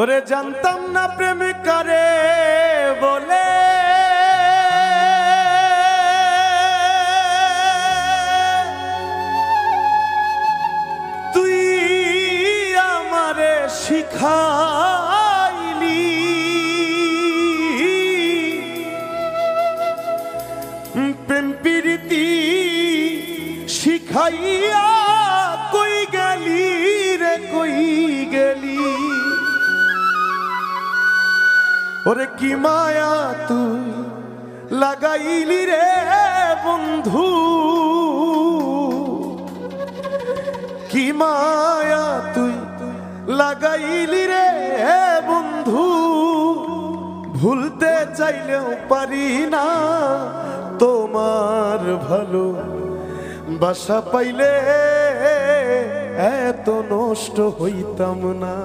ওরে জানতাম না প্রেম করে বলে তুই আমারে শিখাইলি প্রেম প্রীতি শিখাইয়া কই গেলি রে কই গেলি ওরে কি মায়া তুই লাগাইলি রে বন্ধু কি মায়া তুই লাগাইলি রে বন্ধু ভুলতে চাইলেও পারি না তোমার ভালো বাসা পাইলে এত নষ্ট হইতাম না।